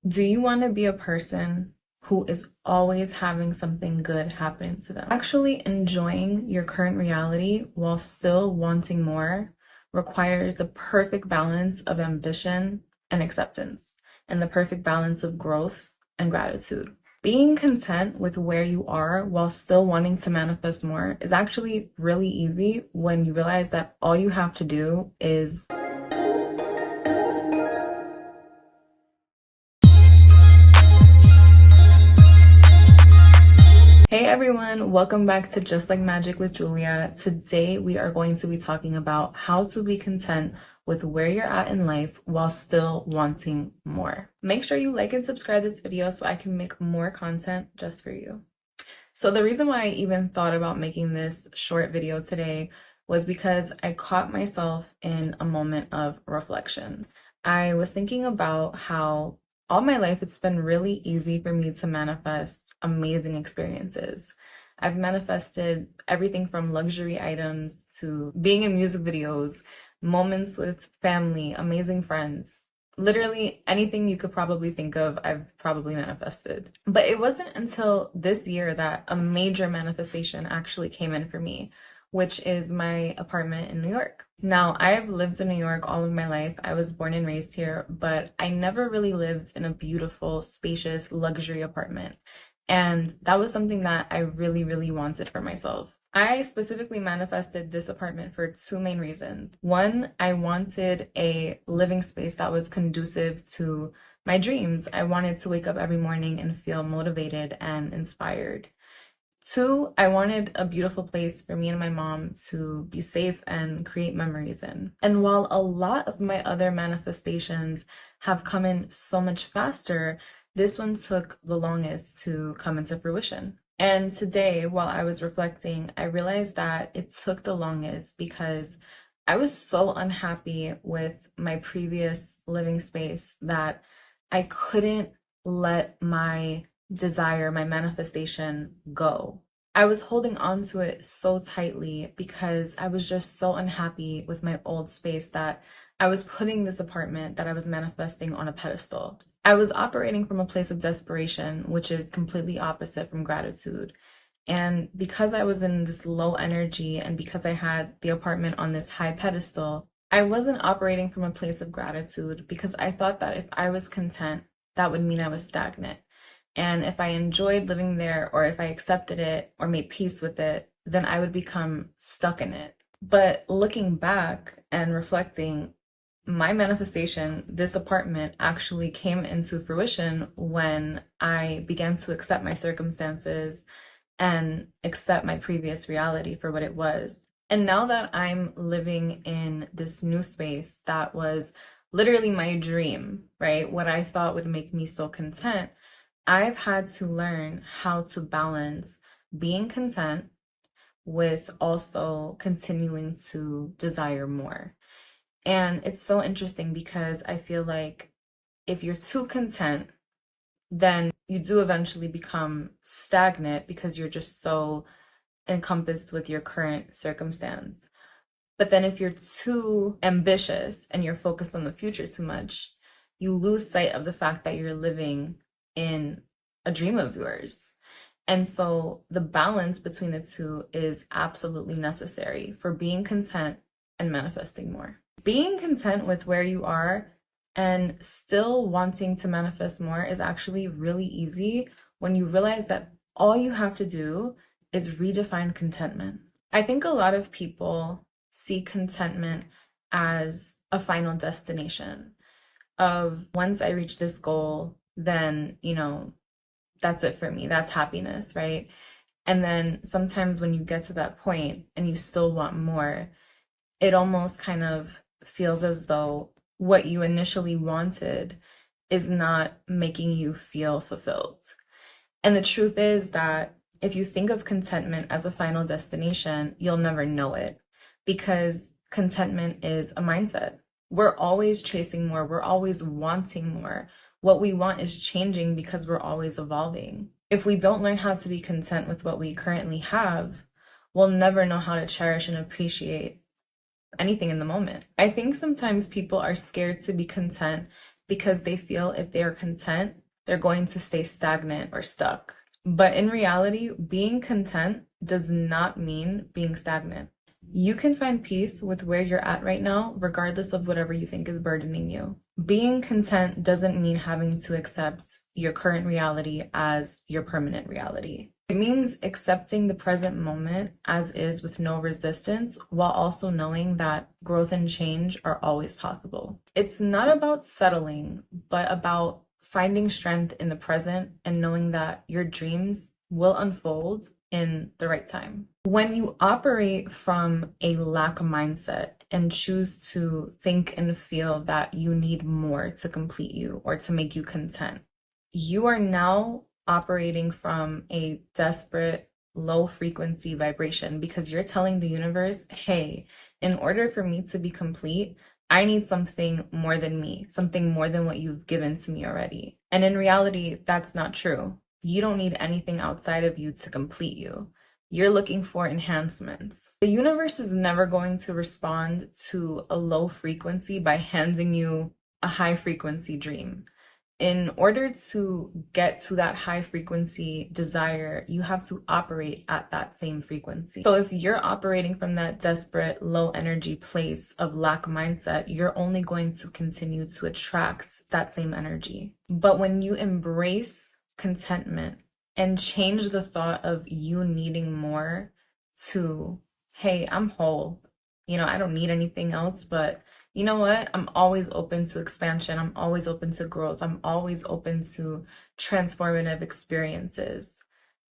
Do you want to be a person who is always having something good happen to them? Actually enjoying your current reality while still wanting more requires the perfect balance of ambition and acceptance, and the perfect balance of growth and gratitude. Being content with where you are while still wanting to manifest more is actually really easy when you realize that all you have to do is Hey everyone, welcome back to Just Like Magic with Julia. Today we are going to be talking about how to be content with where you're at in life while still wanting more. Make sure you like and subscribe this video so I can make more content just for you. So the reason why I even thought about making this short video today was because I caught myself in a moment of reflection. I was thinking about how all my life it's been really easy for me to manifest amazing experiences. I've manifested everything from luxury items to being in music videos, moments with family, amazing friends. Literally anything you could probably think of, I've probably manifested. But it wasn't until this year that a major manifestation actually came in for me, which is my apartment in New York. Now, I've lived in New York all of my life. I was born and raised here, but I never really lived in a beautiful, spacious, luxury apartment. And that was something that I really, really wanted for myself. I specifically manifested this apartment for two main reasons. One, I wanted a living space that was conducive to my dreams. I wanted to wake up every morning and feel motivated and inspired. Two, I wanted a beautiful place for me and my mom to be safe and create memories in. And while a lot of my other manifestations have come in so much faster, this one took the longest to come into fruition. And today, while I was reflecting, I realized that it took the longest because I was so unhappy with my previous living space that I couldn't let my desire, my manifestation go. I was holding on to it so tightly because I was just so unhappy with my old space that I was putting this apartment that I was manifesting on a pedestal. I was operating from a place of desperation, which is completely opposite from gratitude. And because I was in this low energy and because I had the apartment on this high pedestal, I wasn't operating from a place of gratitude because I thought that if I was content, that would mean I was stagnant. And if I enjoyed living there, or if I accepted it or made peace with it, then I would become stuck in it. But looking back and reflecting, my manifestation, this apartment, actually came into fruition when I began to accept my circumstances and accept my previous reality for what it was. And now that I'm living in this new space that was literally my dream, right? What I thought would make me so content, I've had to learn how to balance being content with also continuing to desire more. And it's so interesting because I feel like if you're too content, then you do eventually become stagnant because you're just so encompassed with your current circumstance. But then if you're too ambitious and you're focused on the future too much, you lose sight of the fact that you're living in a dream of yours. And so the balance between the two is absolutely necessary for being content and manifesting more. Being content with where you are and still wanting to manifest more is actually really easy when you realize that all you have to do is redefine contentment. I think a lot of people see contentment as a final destination of once I reach this goal, then, that's it for me. That's happiness, right? And then sometimes when you get to that point and you still want more, it almost kind of feels as though what you initially wanted is not making you feel fulfilled. And the truth is that if you think of contentment as a final destination, you'll never know it because contentment is a mindset. We're always chasing more. We're always wanting more. What we want is changing because we're always evolving. If we don't learn how to be content with what we currently have, we'll never know how to cherish and appreciate anything in the moment. I think sometimes people are scared to be content because they feel if they are content, they're going to stay stagnant or stuck. But in reality, being content does not mean being stagnant. You can find peace with where you're at right now, regardless of whatever you think is burdening you. Being content doesn't mean having to accept your current reality as your permanent reality. It means accepting the present moment as is with no resistance, while also knowing that growth and change are always possible. It's not about settling, but about finding strength in the present and knowing that your dreams will unfold in the right time. When you operate from a lack mindset and choose to think and feel that you need more to complete you or to make you content, you are now operating from a desperate low frequency vibration, because you're telling the universe, hey, in order for me to be complete, I need something more than me, something more than what you've given to me already. And in reality, that's not true. You don't need anything outside of you to complete you. You're looking for enhancements. The universe is never going to respond to a low frequency by handing you a high frequency dream. In order to get to that high frequency desire, you have to operate at that same frequency. So if you're operating from that desperate, low energy place of lack mindset, you're only going to continue to attract that same energy. But when you embrace contentment and change the thought of you needing more to, hey, I'm whole. I don't need anything else, but you know what? I'm always open to expansion. I'm always open to growth. I'm always open to transformative experiences.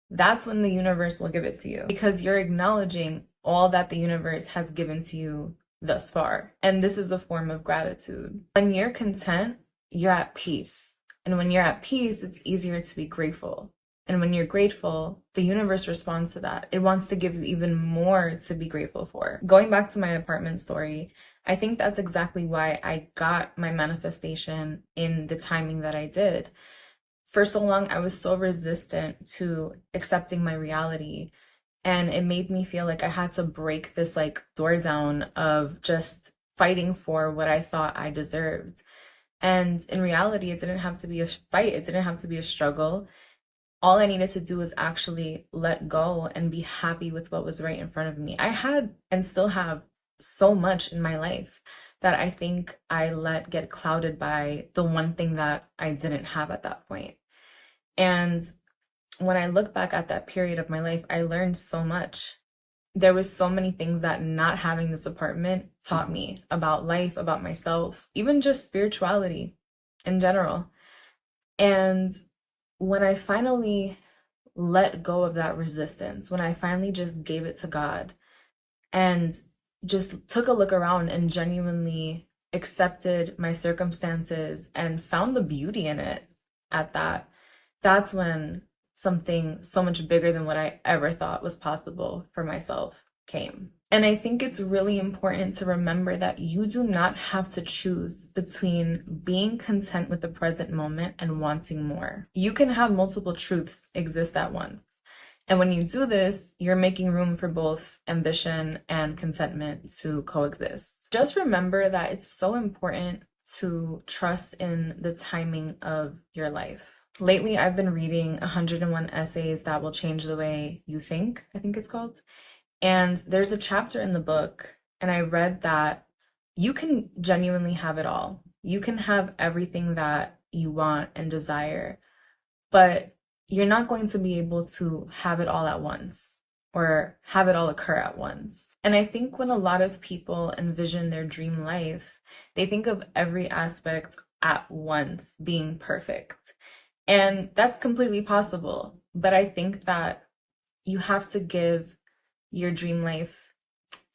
That's when the universe will give it to you, because you're acknowledging all that the universe has given to you thus far. And this is a form of gratitude. When you're content, you're at peace. And when you're at peace, it's easier to be grateful. And when you're grateful, the universe responds to that. It wants to give you even more to be grateful for. Going back to my apartment story, I think that's exactly why I got my manifestation in the timing that I did. For so long, I was so resistant to accepting my reality. And it made me feel like I had to break this door down of just fighting for what I thought I deserved. And in reality, it didn't have to be a fight. It didn't have to be a struggle. All I needed to do was actually let go and be happy with what was right in front of me. I had and still have so much in my life that I think I let get clouded by the one thing that I didn't have at that point. And when I look back at that period of my life, I learned so much. There was so many things that not having this apartment taught me about life, about myself, even just spirituality in general. And when I finally let go of that resistance, when I finally just gave it to God and just took a look around and genuinely accepted my circumstances and found the beauty in it at that, that's when something so much bigger than what I ever thought was possible for myself came. And I think it's really important to remember that you do not have to choose between being content with the present moment and wanting more. You can have multiple truths exist at once. And when you do this, you're making room for both ambition and contentment to coexist. Just remember that it's so important to trust in the timing of your life. Lately, I've been reading 101 Essays That Will Change the Way You Think, I think it's called. And there's a chapter in the book, and I read that you can genuinely have it all. You can have everything that you want and desire, but you're not going to be able to have it all at once or have it all occur at once. And I think when a lot of people envision their dream life, they think of every aspect at once being perfect. And that's completely possible. But I think that you have to give your dream life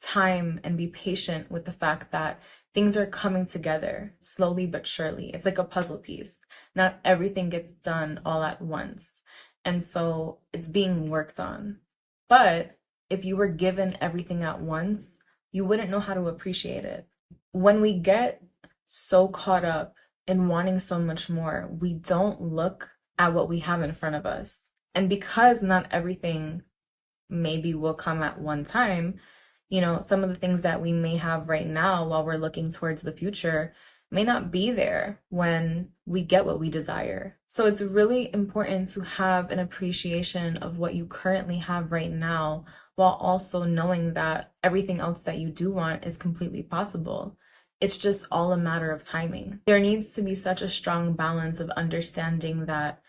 time and be patient with the fact that things are coming together slowly but surely. It's like a puzzle piece. Not everything gets done all at once. And so it's being worked on. But if you were given everything at once, you wouldn't know how to appreciate it. When we get so caught up in wanting so much more, we don't look at what we have in front of us. And because not everything maybe will come at one time, some of the things that we may have right now while we're looking towards the future may not be there when we get what we desire. So it's really important to have an appreciation of what you currently have right now, while also knowing that everything else that you do want is completely possible. It's just all a matter of timing. There needs to be such a strong balance of understanding that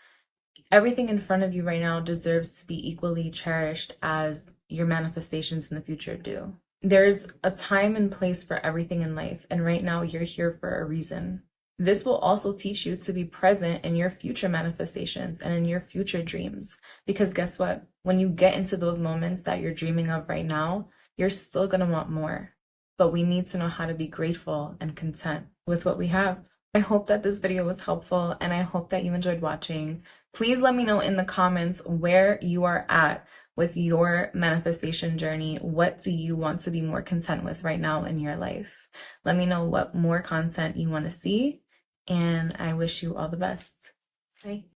everything in front of you right now deserves to be equally cherished as your manifestations in the future do. There's a time and place for everything in life, and right now you're here for a reason. This will also teach you to be present in your future manifestations and in your future dreams. Because guess what? When you get into those moments that you're dreaming of right now, you're still going to want more. But we need to know how to be grateful and content with what we have. I hope that this video was helpful, and I hope that you enjoyed watching. Please let me know in the comments where you are at with your manifestation journey. What do you want to be more content with right now in your life? Let me know what more content you want to see, and I wish you all the best. Bye.